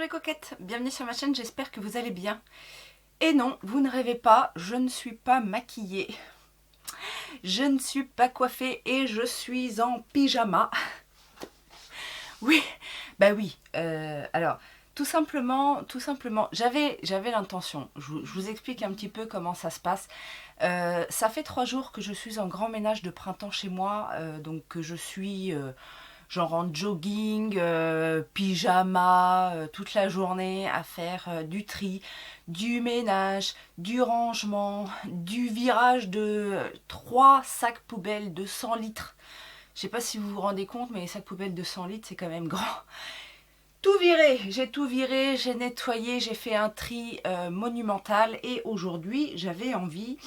les coquettes, bienvenue sur ma chaîne, j'espère que vous allez bien. Et non, vous ne rêvez pas, je ne suis pas maquillée, je ne suis pas coiffée et je suis en pyjama. Oui, bah oui, alors tout simplement, j'avais l'intention, je vous explique un petit peu comment ça se passe. Ça fait 3 jours que je suis en grand ménage de printemps chez moi, donc que je suis genre en jogging, pyjama, toute la journée à faire du tri, du ménage, du rangement, du virage de 3 sacs poubelles de 100 litres. Je sais pas si vous vous rendez compte, mais les sacs poubelles de 100 litres, c'est quand même grand. Tout viré, j'ai nettoyé, j'ai fait un tri monumental et aujourd'hui j'avais envie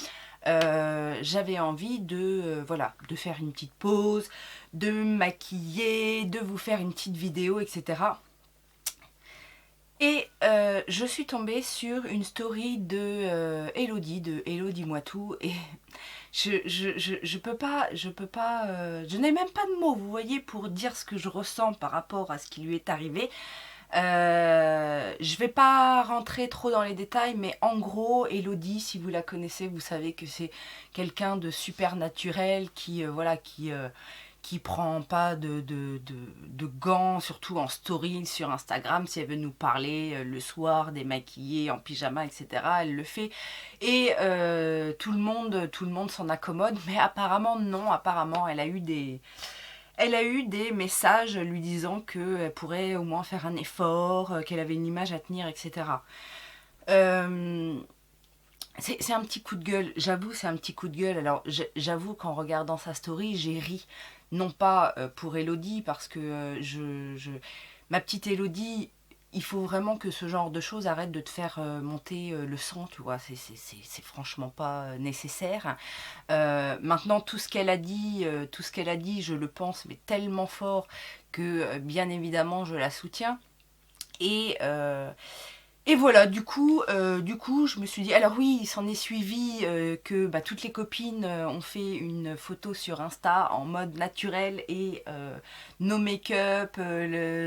de, voilà, de faire une petite pause, de me maquiller, de vous faire une petite vidéo, etc. Et je suis tombée sur une story de Elodie Moi Tout, et je peux pas, je n'ai même pas de mots, vous voyez, pour dire ce que je ressens par rapport à ce qui lui est arrivé. Je vais pas rentrer trop dans les détails, mais en gros, Elodie, si vous la connaissez, vous savez que c'est quelqu'un de super naturel qui prend pas de gants, surtout en story sur Instagram. Si elle veut nous parler le soir, démaquillée, en pyjama, etc., elle le fait. Et tout le monde s'en accommode, mais apparemment non, apparemment elle a eu des messages lui disant qu'elle pourrait au moins faire un effort, qu'elle avait une image à tenir, etc. Euh, c'est un petit coup de gueule, j'avoue, c'est un petit coup de gueule. Alors, j'avoue qu'en regardant sa story, j'ai ri. Non pas pour Elodie, parce que ma petite Elodie, il faut vraiment que ce genre de choses arrête de te faire monter le sang, tu vois. C'est franchement pas nécessaire. Maintenant, tout ce qu'elle a dit, je le pense, mais tellement fort que bien évidemment, je la soutiens. Et, euh, et voilà, du coup, je me suis dit, alors oui, il s'en est suivi que bah, toutes les copines ont fait une photo sur Insta en mode naturel et no make-up,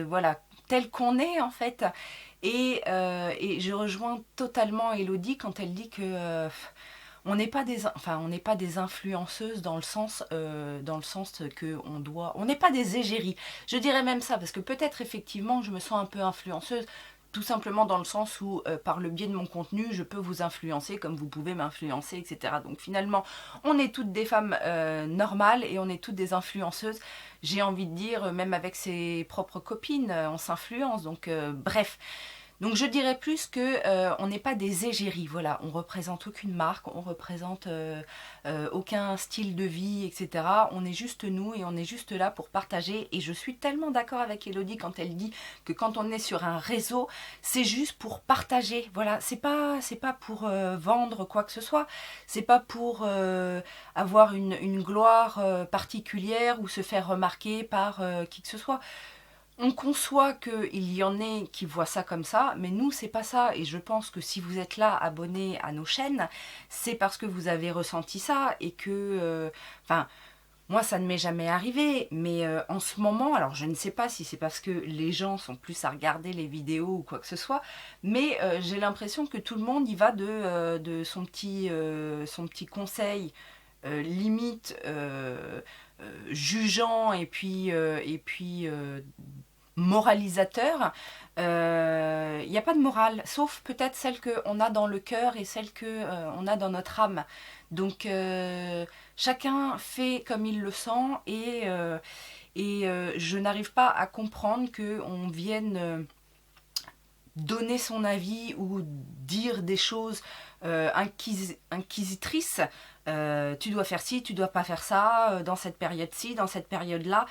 voilà, tel qu'on est en fait. Et je rejoins totalement Elodie quand elle dit que on n'est pas des influenceuses dans le sens que on n'est pas des égéries. Je dirais même ça parce que peut-être effectivement je me sens un peu influenceuse, tout simplement dans le sens où par le biais de mon contenu je peux vous influencer comme vous pouvez m'influencer, etc. Donc finalement on est toutes des femmes normales et on est toutes des influenceuses. J'ai envie de dire même avec ses propres copines on s'influence. Donc bref. Donc je dirais plus que on n'est pas des égéries, voilà, on représente aucune marque, on représente aucun style de vie, etc. On est juste nous et on est juste là pour partager. Et je suis tellement d'accord avec Elodie quand elle dit que quand on est sur un réseau, c'est juste pour partager. Voilà, c'est pas pour vendre quoi que ce soit, c'est pas pour avoir une gloire particulière ou se faire remarquer par qui que ce soit. On conçoit qu'il y en ait qui voient ça comme ça, mais nous, c'est pas ça. Et je pense que si vous êtes là, abonné à nos chaînes, c'est parce que vous avez ressenti ça et que. Enfin. Moi, ça ne m'est jamais arrivé, mais en ce moment, alors je ne sais pas si c'est parce que les gens sont plus à regarder les vidéos ou quoi que ce soit, mais j'ai l'impression que tout le monde y va de son petit conseil limite jugeant et puis moralisateur. Il n'y a pas de morale, sauf peut-être celle qu'on a dans le cœur et celle qu'on a dans notre âme. Donc chacun fait comme il le sent et je n'arrive pas à comprendre qu'on vienne donner son avis ou dire des choses inquisitrices. Tu dois faire ci, tu dois pas faire ça, dans cette période-ci, dans cette période-là.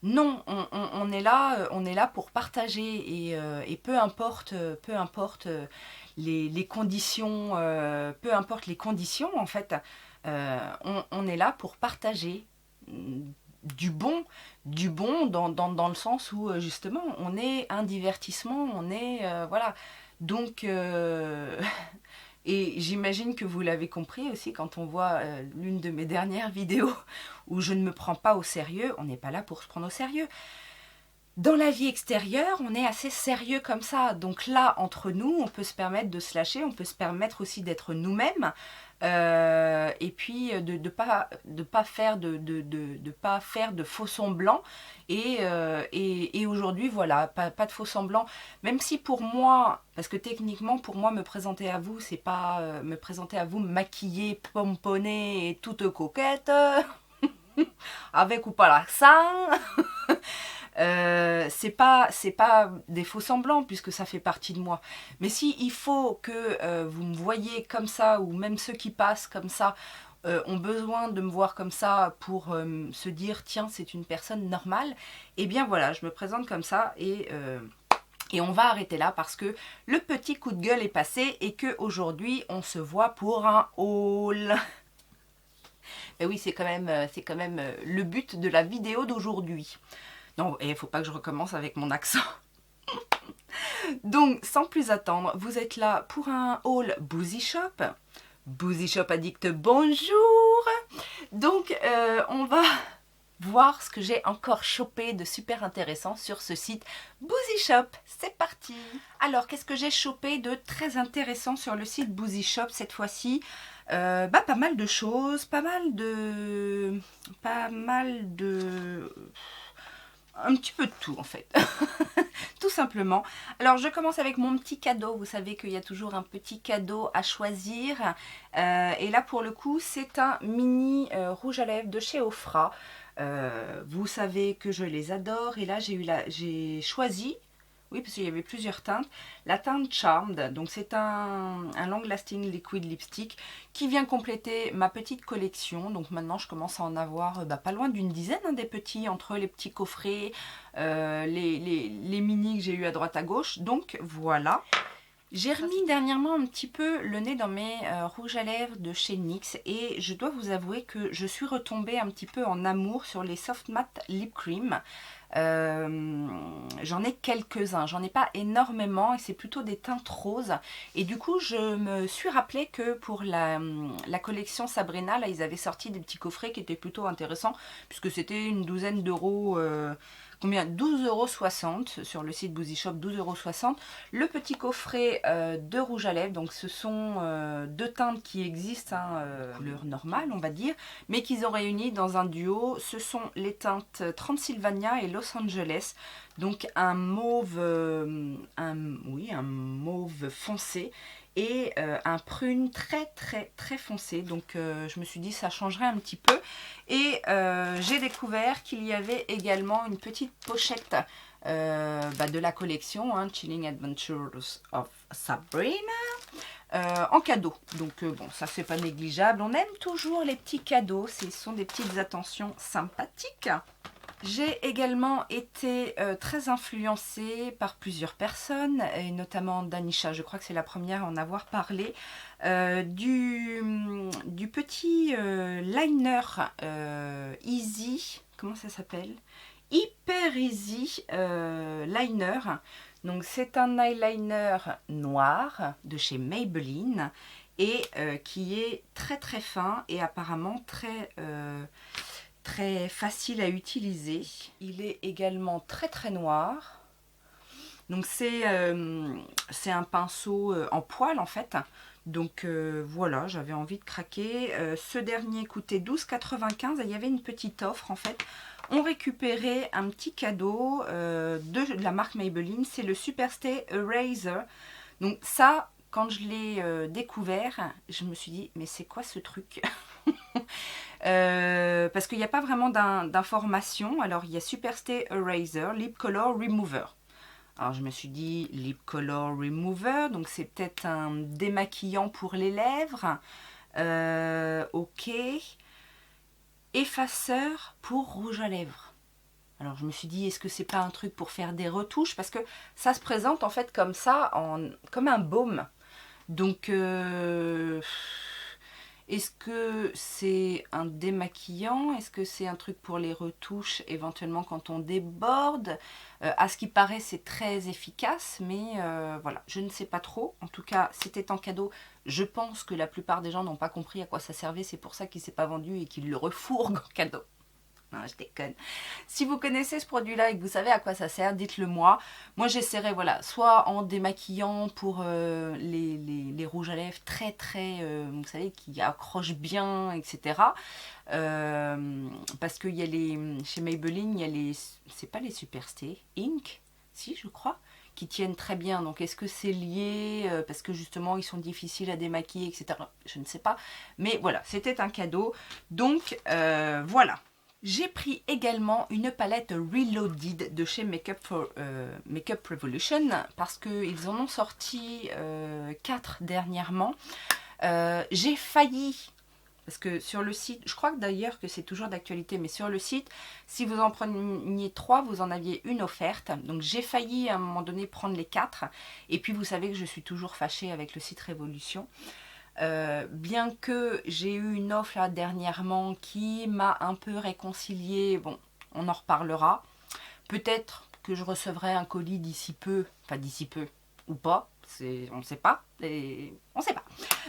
Non, on est là pour partager et peu importe les conditions, peu importe les conditions en fait, on est là pour partager du bon, dans le sens où justement on est un divertissement, on est voilà. Donc et j'imagine que vous l'avez compris aussi quand on voit l'une de mes dernières vidéos où je ne me prends pas au sérieux, on n'est pas là pour se prendre au sérieux. Dans la vie extérieure, on est assez sérieux comme ça. Donc là, entre nous, on peut se permettre de se lâcher, on peut se permettre aussi d'être nous-mêmes. Et puis de pas faire pas faire de faux semblants. Et aujourd'hui, voilà, pas de faux semblants. Même si pour moi, parce que techniquement, pour moi, me présenter à vous, c'est pas me présenter à vous maquillée, pomponnée et toute coquette, avec ou pas l'accent. C'est pas des faux semblants puisque ça fait partie de moi. Mais si il faut que vous me voyez comme ça, ou même ceux qui passent comme ça ont besoin de me voir comme ça pour se dire tiens c'est une personne normale, et bien voilà, je me présente comme ça et on va arrêter là parce que le petit coup de gueule est passé et que aujourd'hui on se voit pour un haul. Et oui, c'est quand même le but de la vidéo d'aujourd'hui. Non, et il faut pas que je recommence avec mon accent. Donc, sans plus attendre, vous êtes là pour un haul Boozy Shop. Boozy Shop Addict, bonjour. Donc, on va voir ce que j'ai encore chopé de super intéressant sur ce site Boozy Shop. C'est parti. Alors, qu'est-ce que j'ai chopé de très intéressant sur le site Boozy Shop cette fois-ci? Pas mal de choses, pas mal de un petit peu de tout en fait, tout simplement. Alors je commence avec mon petit cadeau. Vous savez qu'il y a toujours un petit cadeau à choisir. Et là pour le coup c'est un mini rouge à lèvres de chez Ofra. Vous savez que je les adore et là j'ai choisi, oui parce qu'il y avait plusieurs teintes, la teinte Charmed. Donc c'est un long lasting liquid lipstick qui vient compléter ma petite collection. Donc maintenant je commence à en avoir pas loin d'une dizaine des petits, entre les petits coffrets, les mini que j'ai eu à droite à gauche. Donc voilà. J'ai remis dernièrement un petit peu le nez dans mes rouges à lèvres de chez NYX et je dois vous avouer que je suis retombée un petit peu en amour sur les Soft Matte Lip Cream. J'en ai quelques-uns, j'en ai pas énormément et c'est plutôt des teintes roses. Et du coup, je me suis rappelé que pour la collection Sabrina, là, ils avaient sorti des petits coffrets qui étaient plutôt intéressants puisque c'était une douzaine d'euros. Combien? 12,60 € sur le site Boozy Shop, 12,60 €. Le petit coffret de rouge à lèvres, donc ce sont deux teintes qui existent, couleur normale on va dire, mais qu'ils ont réuni dans un duo. Ce sont les teintes Transylvania et Los Angeles, donc un mauve, un mauve foncé et un prune très très très foncé. Donc je me suis dit ça changerait un petit peu et j'ai découvert qu'il y avait également une petite pochette de la collection Chilling Adventures of Sabrina en cadeau. Donc bon, ça c'est pas négligeable, on aime toujours les petits cadeaux, ce sont des petites attentions sympathiques. J'ai également été très influencée par plusieurs personnes, et notamment Danisha, je crois que c'est la première à en avoir parlé, du petit liner Easy, comment ça s'appelle? Hyper Easy Liner. Donc c'est un eyeliner noir de chez Maybelline et qui est très très fin et apparemment très facile à utiliser. Il est également très très noir. Donc c'est un pinceau en poil en fait. Donc voilà, j'avais envie de craquer. Ce dernier coûtait 12,95 € et il y avait une petite offre en fait. On récupérait un petit cadeau de la marque Maybelline, c'est le Superstay Eraser. Donc ça, quand je l'ai découvert, je me suis dit mais c'est quoi ce truc? Parce qu'il n'y a pas vraiment d'informations. Alors il y a Superstay Eraser, Lip Color Remover. Alors je me suis dit Lip Color Remover, donc c'est peut-être un démaquillant pour les lèvres. Ok. Effaceur pour rouge à lèvres. Alors je me suis dit, est-ce que c'est pas un truc pour faire des retouches? Parce que ça se présente en fait comme ça, comme un baume. Donc est-ce que c'est un démaquillant? Est-ce que c'est un truc pour les retouches éventuellement quand on déborde? À ce qui paraît c'est très efficace, mais voilà, je ne sais pas trop. En tout cas c'était en cadeau. Je pense que la plupart des gens n'ont pas compris à quoi ça servait, c'est pour ça qu'il ne s'est pas vendu et qu'ils le refourguent en cadeau. Non, je déconne. Si vous connaissez ce produit-là et que vous savez à quoi ça sert, dites-le moi. Moi, j'essaierai, voilà, soit en démaquillant pour les rouges à lèvres très, très, vous savez, qui accrochent bien, etc. Parce qu'il y a chez Maybelline, il y a c'est pas les Superstay Ink, si, je crois, qui tiennent très bien. Donc, est-ce que c'est lié parce que justement, ils sont difficiles à démaquiller, etc. Je ne sais pas. Mais voilà, c'était un cadeau. Donc, voilà. J'ai pris également une palette Reloaded de chez Makeup Revolution parce qu'ils en ont sorti 4 dernièrement. J'ai failli, parce que sur le site, je crois que d'ailleurs que c'est toujours d'actualité, mais sur le site, si vous en preniez 3, vous en aviez une offerte. Donc j'ai failli à un moment donné prendre les 4. Et puis vous savez que je suis toujours fâchée avec le site Révolution. Bien que j'ai eu une offre là dernièrement qui m'a un peu réconciliée, bon, on en reparlera. Peut-être que je recevrai un colis d'ici peu, enfin d'ici peu ou pas, on ne sait pas, on sait pas.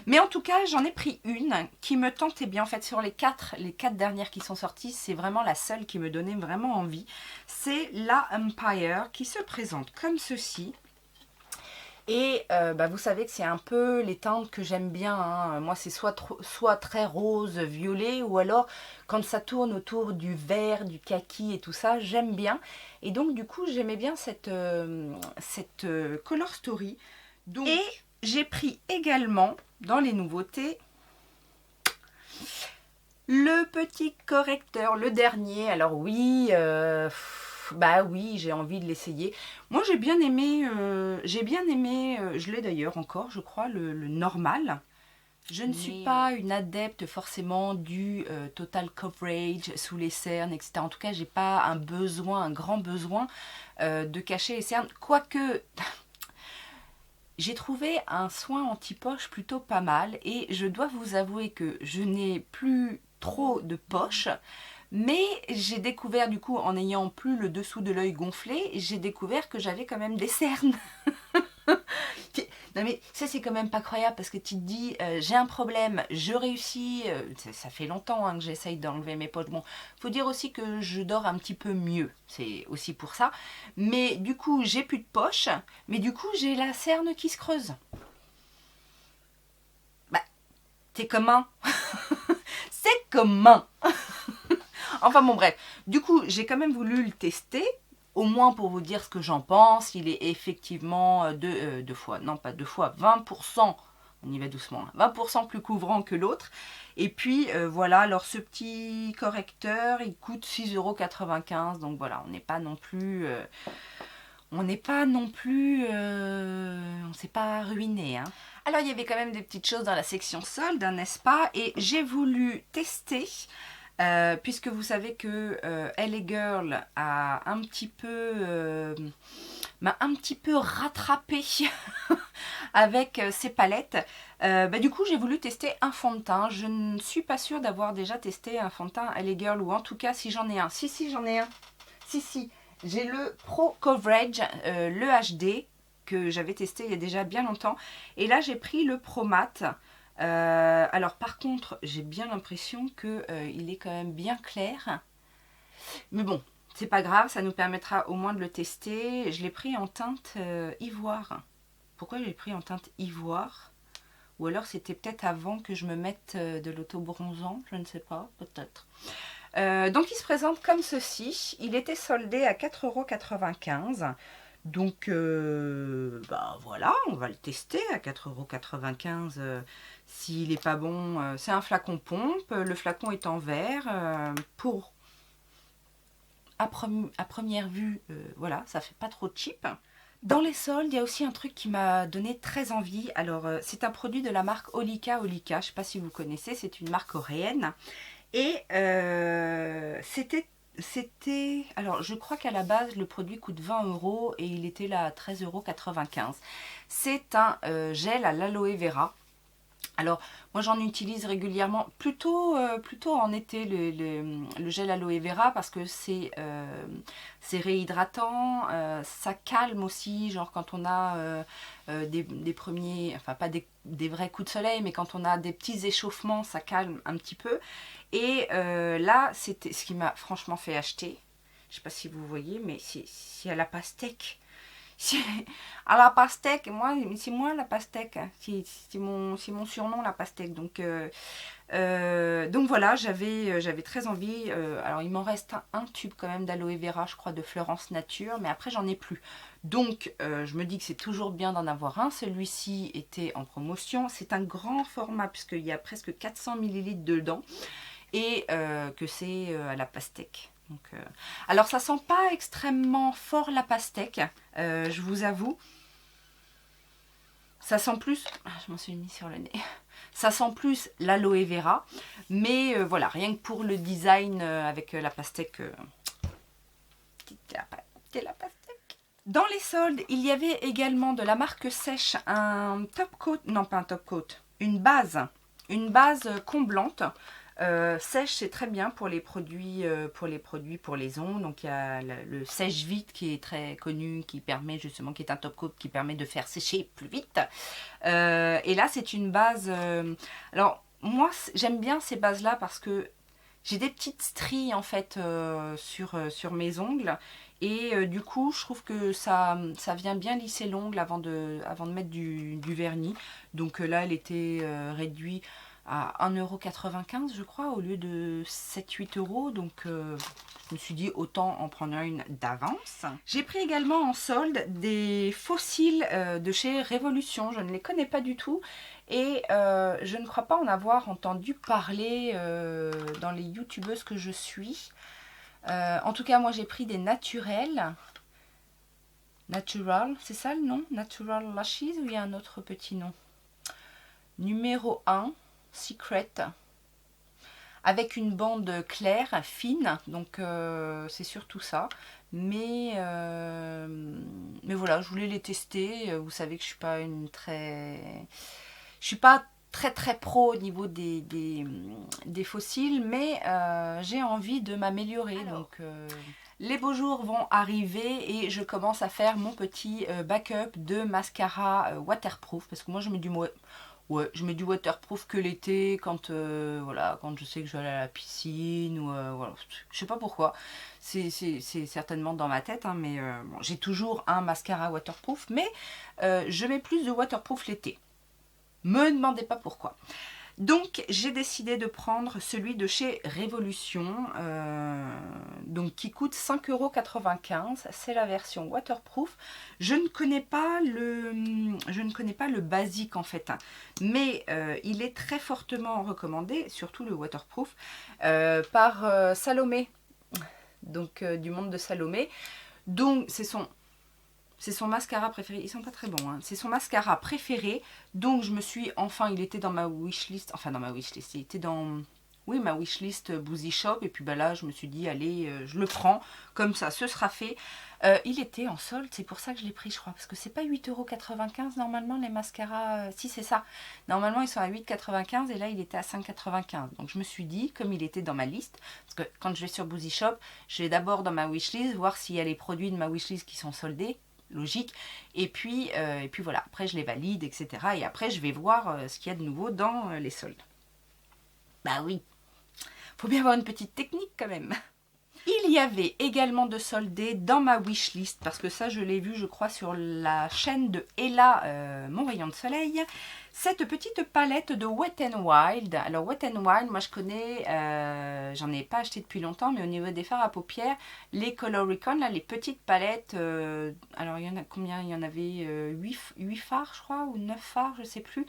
Mais en tout cas, j'en ai pris une qui me tentait bien. En fait, sur les quatre dernières qui sont sorties, c'est vraiment la seule qui me donnait vraiment envie. C'est la Empire qui se présente comme ceci. Et vous savez que c'est un peu les teintes que j'aime bien. Hein. Moi, c'est soit très rose, violet, ou alors quand ça tourne autour du vert, du kaki et tout ça, j'aime bien. Et donc, du coup, j'aimais bien cette Color Story. Donc, et j'ai pris également, dans les nouveautés, le petit correcteur, le dernier. Alors oui... bah oui, j'ai envie de l'essayer. Moi, j'ai bien aimé, je l'ai d'ailleurs encore, je crois, le normal. Je ne suis pas une adepte forcément du total coverage sous les cernes, etc. En tout cas, j'ai pas un grand besoin de cacher les cernes. Quoique, j'ai trouvé un soin anti-poche plutôt pas mal. Et je dois vous avouer que je n'ai plus trop de poches. Mais j'ai découvert du coup, en n'ayant plus le dessous de l'œil gonflé, j'ai découvert que j'avais quand même des cernes. Non mais ça c'est quand même pas croyable parce que tu te dis j'ai un problème, je réussis, ça fait longtemps hein, que j'essaye d'enlever mes poches. Bon, faut dire aussi que je dors un petit peu mieux, c'est aussi pour ça. Mais du coup j'ai plus de poche, mais du coup j'ai la cerne qui se creuse. Bah, t'es comment? C'est comment? Enfin bon bref, du coup j'ai quand même voulu le tester, au moins pour vous dire ce que j'en pense. Il est effectivement deux fois, non pas 2 fois, 20%, on y va doucement, 20% plus couvrant que l'autre. Et puis voilà, alors ce petit correcteur il coûte 6,95 €, donc voilà, on n'est pas non plus... on s'est pas ruiné. Hein. Alors il y avait quand même des petites choses dans la section solde, n'est-ce pas? Et j'ai voulu tester... puisque vous savez que LA Girl a m'a un petit peu rattrapé avec ses palettes. Du coup, j'ai voulu tester un fond de teint. Je ne suis pas sûre d'avoir déjà testé un fond de teint LA Girl, ou en tout cas, si j'en ai un. Si, j'en ai un. Si, j'ai le Pro Coverage, le HD, que j'avais testé il y a déjà bien longtemps. Et là, j'ai pris le Pro Matte. Alors par contre j'ai bien l'impression que il est quand même bien clair, mais bon c'est pas grave, ça nous permettra au moins de le tester. Je l'ai pris en teinte ivoire. Pourquoi je l'ai pris en teinte ivoire? Ou alors c'était peut-être avant que je me mette de l'auto-bronzant, je ne sais pas, peut-être. Donc il se présente comme ceci. Il était soldé à 4,95 €. Donc voilà, on va le tester à 4,95 €. S'il n'est pas bon, c'est un flacon pompe. Le flacon est en verre. À première vue, voilà, ça fait pas trop cheap. Dans les soldes, il y a aussi un truc qui m'a donné très envie. Alors, c'est un produit de la marque Olika. Je ne sais pas si vous connaissez, c'est une marque coréenne. Et alors je crois qu'à la base le produit coûte 20 € et il était là à 13,95 €. C'est un gel à l'aloe vera. Alors, moi j'en utilise régulièrement, plutôt en été, le gel aloe vera parce que c'est réhydratant, ça calme aussi, genre quand on a des premiers, enfin pas des vrais coups de soleil, mais quand on a des petits échauffements, ça calme un petit peu. Et là, c'était ce qui m'a franchement fait acheter. Je sais pas si vous voyez, mais c'est à la pastèque. À la pastèque, c'est moi la pastèque. C'est mon surnom, la pastèque. Donc voilà, j'avais très envie. Alors il m'en reste un tube quand même d'aloe vera, je crois, de Florence Nature, mais après j'en ai plus. Donc je me dis que c'est toujours bien d'en avoir un. Celui-ci était en promotion. C'est un grand format puisqu'il y a presque 400 millilitres dedans et que c'est à la pastèque. Donc, alors ça sent pas extrêmement fort la pastèque, je vous avoue. Ça sent plus, je m'en suis mis sur le nez. Ça sent plus l'aloe vera, mais voilà, rien que pour le design avec la pastèque, c'est la pastèque. Dans les soldes, il y avait également de la marque Sèche un top coat, non pas un top coat, une base comblante. Sèche, c'est très bien pour les produits pour les ongles. Donc il y a le sèche vite qui est très connu, qui permet justement, qui est un top coat qui permet de faire sécher plus vite. Et là c'est une base. Alors moi j'aime bien ces bases là parce que j'ai des petites stries en fait sur mes ongles. Et du coup, je trouve que ça vient bien lisser l'ongle avant de mettre du vernis. Donc là, elle était réduite à 1,95 € je crois, au lieu de 7-8 €. Donc je me suis dit autant en prendre une d'avance. J'ai pris également en solde des fossiles de chez Révolution. Je ne les connais pas du tout. Et je ne crois pas en avoir entendu parler dans les youtubeuses que je suis. En tout cas, moi j'ai pris des naturels. Natural, c'est ça le nom? Natural Lashes, ou il y a un autre petit nom? Numéro 1, Secret. Avec une bande claire, fine. Donc c'est surtout ça. Mais voilà, je voulais les tester. Vous savez que je suis pas une très... Je suis pas très pro au niveau des fossiles, mais j'ai envie de m'améliorer. Donc les beaux jours vont arriver et je commence à faire mon petit backup de mascara waterproof. Parce que moi je mets je mets du waterproof que l'été quand, voilà, quand je sais que je vais aller à la piscine ou voilà, je sais pas pourquoi. C'est certainement dans ma tête, hein, mais bon, j'ai toujours un mascara waterproof, mais je mets plus de waterproof l'été. Me demandez pas pourquoi. Donc j'ai décidé de prendre celui de chez Révolution, donc qui coûte 5,95 €. C'est la version waterproof. Je ne connais pas le basique en fait, hein, mais il est très fortement recommandé, surtout le waterproof, par Salomé, donc du monde de Salomé. Donc c'est son mascara préféré. Ils sont pas très bons, hein. C'est son mascara préféré. Donc je me suis... Enfin, il était dans ma wishlist. Enfin, dans ma wishlist. Il était dans... Oui, ma wishlist Boozy Shop. Et puis bah là, je me suis dit, allez, je le prends. Comme ça, ce sera fait. Il était en solde. C'est pour ça que je l'ai pris, je crois. Parce que c'est pas 8,95 € normalement, les mascaras. Si, c'est ça. Normalement, ils sont à 8,95 € et là, il était à 5,95 €. Donc je me suis dit, comme il était dans ma liste... Parce que quand je vais sur Boozy Shop, je vais d'abord dans ma wishlist, voir s'il y a les produits de ma wishlist qui sont soldés. Logique, et puis voilà, après je les valide, etc. Et après je vais voir ce qu'il y a de nouveau dans les soldes. Bah oui, faut bien avoir une petite technique quand même. Il y avait également de soldés dans ma wishlist, parce que ça je l'ai vu je crois sur la chaîne de Ella, mon rayon de soleil, cette petite palette de Wet n Wild. Alors Wet n Wild, moi je connais, j'en ai pas acheté depuis longtemps, mais au niveau des fards à paupières, les Coloricon, là, les petites palettes, alors il y en a combien? Il y en avait 8 fards je crois, ou 9 fards, je sais plus.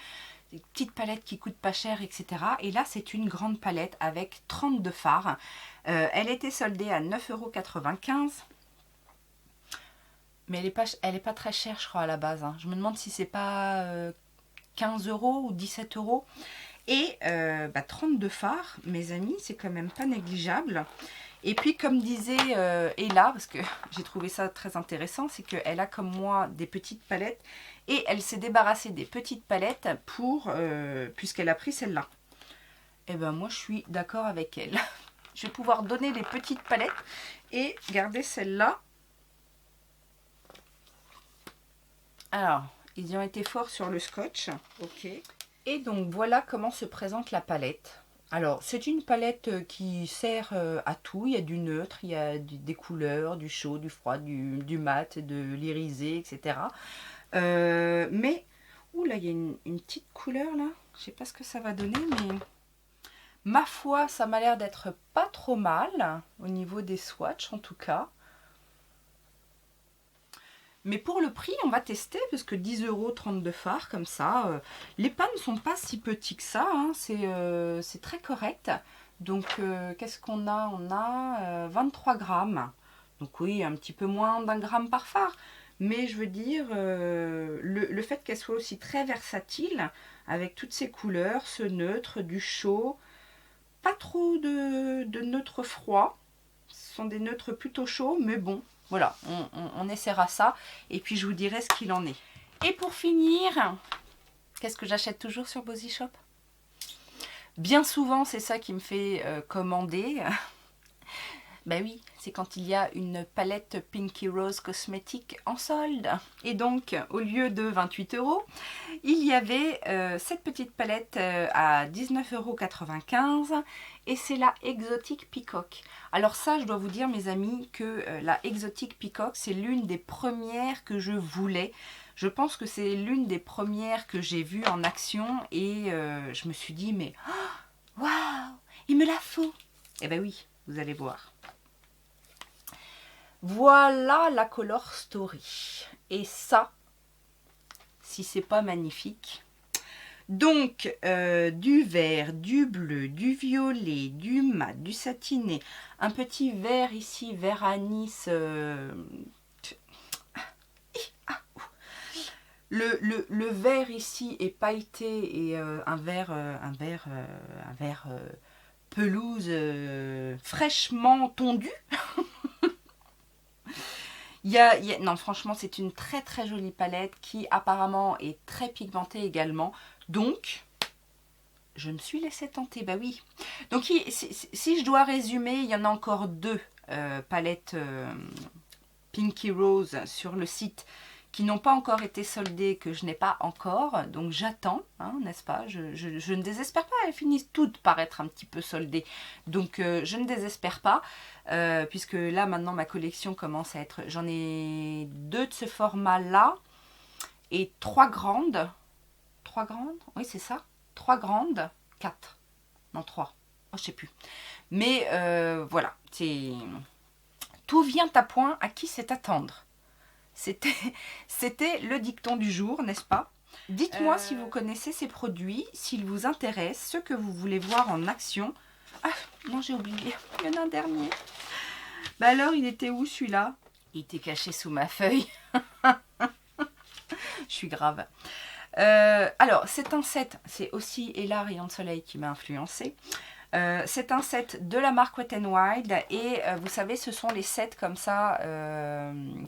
Des petites palettes qui coûtent pas cher, etc. Et là, c'est une grande palette avec 32 fards. Elle était soldée à 9,95 €. Mais elle est pas très chère, je crois, à la base, hein. Je me demande si c'est pas 15 € ou 17 €. Et 32 fards, mes amis, c'est quand même pas négligeable. Et puis comme disait Ella, parce que j'ai trouvé ça très intéressant, c'est qu'elle a comme moi des petites palettes et elle s'est débarrassée des petites palettes pour puisqu'elle a pris celle-là. Et ben moi je suis d'accord avec elle. Je vais pouvoir donner les petites palettes et garder celle-là. Alors, ils y ont été forts sur le scotch. Ok. Et donc voilà comment se présente la palette. Alors, c'est une palette qui sert à tout. Il y a du neutre, il y a des couleurs, du chaud, du froid, du mat, de l'irisé, etc. Mais, oula, il y a une petite couleur là. Je sais pas ce que ça va donner, mais ma foi, ça m'a l'air d'être pas trop mal au niveau des swatchs en tout cas. Mais pour le prix, on va tester, parce que 10 €, 32 fards, comme ça. Les pans ne sont pas si petits que ça, hein, c'est très correct. Donc, qu'est-ce qu'on a? On a 23 grammes. Donc oui, un petit peu moins d'1 gramme par fard. Mais je veux dire, le fait qu'elle soit aussi très versatile, avec toutes ces couleurs, ce neutre, du chaud, pas trop de neutre froid. Ce sont des neutres plutôt chauds, mais bon, voilà, on essaiera ça. Et puis je vous dirai ce qu'il en est. Et pour finir, qu'est-ce que j'achète toujours sur Bozy Shop? Bien souvent, c'est ça qui me fait commander. Ben oui, c'est quand il y a une palette Pinky Rose cosmétique en solde. Et donc, au lieu de 28 €, il y avait cette petite palette à 19,95 € et c'est la Exotic Peacock. Alors ça, je dois vous dire, mes amis, que la Exotic Peacock, c'est l'une des premières que je voulais. Je pense que c'est l'une des premières que j'ai vues en action et je me suis dit, mais waouh, il me la faut. Eh ben oui, vous allez voir. Voilà la Color Story. Et ça, si c'est pas magnifique. Donc, du vert, du bleu, du violet, du mat, du satiné. Un petit vert ici, vert anis. Le vert ici est pailleté et un vert pelouse fraîchement tondu. Non, franchement, c'est une très très jolie palette qui apparemment est très pigmentée également. Donc, je me suis laissée tenter, bah oui. Donc, si je dois résumer, il y en a encore deux palettes Pinky Rose sur le site qui n'ont pas encore été soldées, que je n'ai pas encore. Donc, j'attends, hein, n'est-ce pas? Je ne désespère pas, elles finissent toutes par être un petit peu soldées. Donc, je ne désespère pas. Puisque là maintenant ma collection commence à être, j'en ai deux de ce format là et trois grandes, oui c'est ça, trois grandes, quatre, non trois, oh je sais plus, mais voilà, c'est tout vient à point, à qui c'est attendre. C'était le dicton du jour, n'est-ce pas? Dites-moi si vous connaissez ces produits, s'ils vous intéressent, ce que vous voulez voir en action. Ah non, j'ai oublié, il y en a un dernier. Bah alors, il était où celui-là? Il était caché sous ma feuille. Je suis grave. Alors, c'est un set, c'est aussi Ella Rayon de Soleil qui m'a influencé. C'est un set de la marque Wet n Wild et vous savez, ce sont les sets comme ça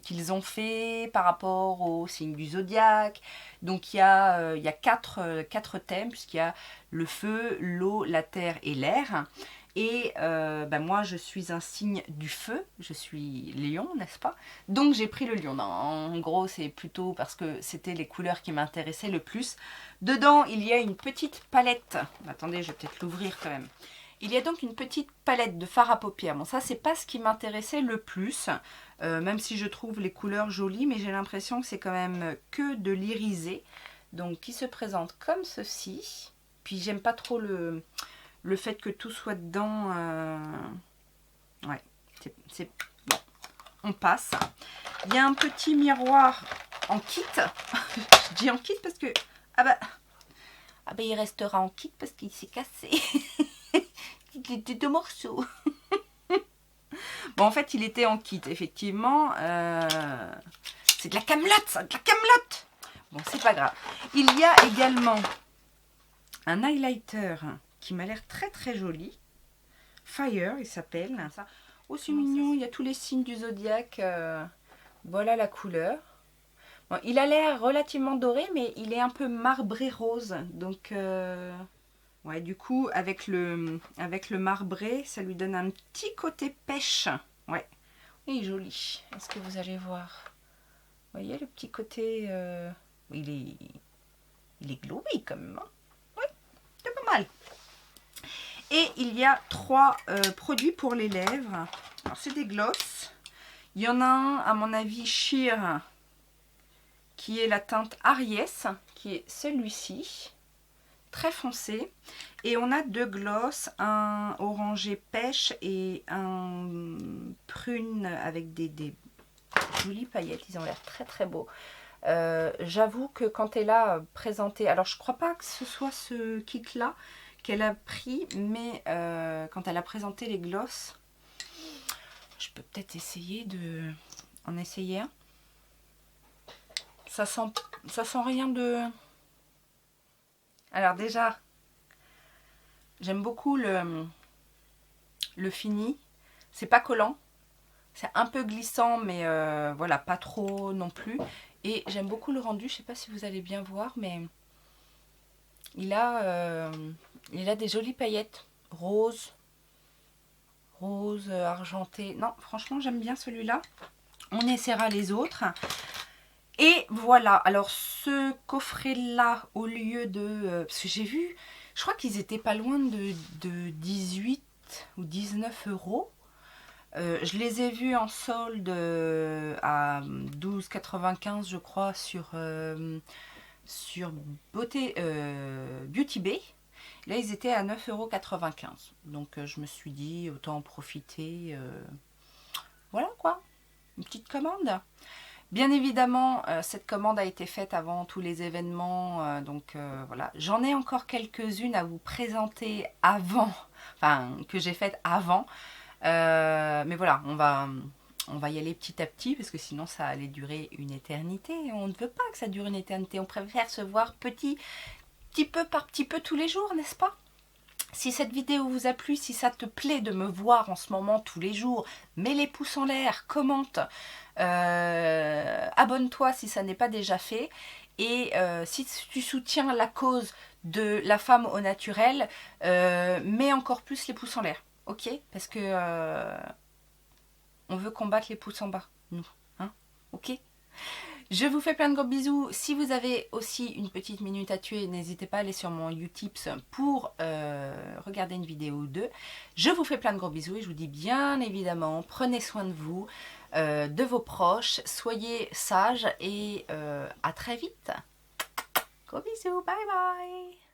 qu'ils ont fait par rapport au signe du zodiaque. Donc, il y a quatre thèmes, puisqu'il y a le feu, l'eau, la terre et l'air. Et moi, je suis un signe du feu, je suis lion, n'est-ce pas? Donc, j'ai pris le lion. Non, en gros, c'est plutôt parce que c'était les couleurs qui m'intéressaient le plus. Dedans, il y a une petite palette. Attendez, je vais peut-être l'ouvrir quand même. Il y a donc une petite palette de fard à paupières. Bon, ça, c'est pas ce qui m'intéressait le plus, même si je trouve les couleurs jolies, mais j'ai l'impression que c'est quand même que de l'irisé. Donc, qui se présente comme ceci. Puis, j'aime pas trop le fait que tout soit dedans, ouais, c'est bon, on passe. Il y a un petit miroir en kit. Je dis en kit parce que, ah bah il restera en kit parce qu'il s'est cassé. Il était deux morceaux. Bon, en fait, il était en kit, effectivement. C'est de la camelote, ça, de la camelote. Bon, c'est pas grave. Il y a également un highlighter qui m'a l'air très très joli. Fire, il s'appelle. Oh, c'est mignon, il y a tous les signes du zodiaque. Voilà la couleur. Bon, il a l'air relativement doré, mais il est un peu marbré rose. Donc, ouais, du coup, avec le marbré, ça lui donne un petit côté pêche. Ouais, il est joli. Est-ce que vous allez voir? Vous voyez le petit côté... il est glowy quand même. Hein, oui, c'est pas mal. Et il y a 3 produits pour les lèvres. Alors, c'est des gloss. Il y en a un, à mon avis, sheer, qui est la teinte Aries, qui est celui-ci. Très foncé. Et on a 2 gloss, un orangé pêche et un prune avec des jolies paillettes. Ils ont l'air très très beaux. J'avoue que quand elle a présenté, alors je crois pas que ce soit ce kit là qu'elle a pris, mais quand elle a présenté les gloss, je peux peut-être essayer de en essayer un. Ça sent rien de... Alors déjà, j'aime beaucoup le fini. C'est pas collant, c'est un peu glissant, mais voilà, pas trop non plus. Et j'aime beaucoup le rendu, je sais pas si vous allez bien voir, mais il a des jolies paillettes roses, argentées. Non, franchement, j'aime bien celui-là. On essaiera les autres. Et voilà, alors ce coffret-là, au lieu de... parce que j'ai vu, je crois qu'ils étaient pas loin de 18 ou 19 euros. Je les ai vus en solde à 12,95 je crois sur Beauty Bay. Là ils étaient à 9,95 €. Donc je me suis dit autant en profiter. Voilà quoi, une petite commande. Bien évidemment, cette commande a été faite avant tous les événements, donc voilà. J'en ai encore quelques-unes à vous présenter avant, enfin que j'ai faites avant. Mais voilà, on va y aller petit à petit parce que sinon ça allait durer une éternité. On ne veut pas que ça dure une éternité. On préfère se voir petit peu par petit peu tous les jours, n'est-ce pas? Si cette vidéo vous a plu, si ça te plaît de me voir en ce moment tous les jours, mets les pouces en l'air, commente, abonne-toi si ça n'est pas déjà fait. Et si tu soutiens la cause de la femme au naturel, mets encore plus les pouces en l'air. Ok? Parce que on veut combattre les pouces en bas, nous. Hein? Ok? Je vous fais plein de gros bisous. Si vous avez aussi une petite minute à tuer, n'hésitez pas à aller sur mon Utips pour regarder une vidéo ou deux. Je vous fais plein de gros bisous et je vous dis bien évidemment, prenez soin de vous, de vos proches, soyez sages et à très vite. Gros bisous, bye bye.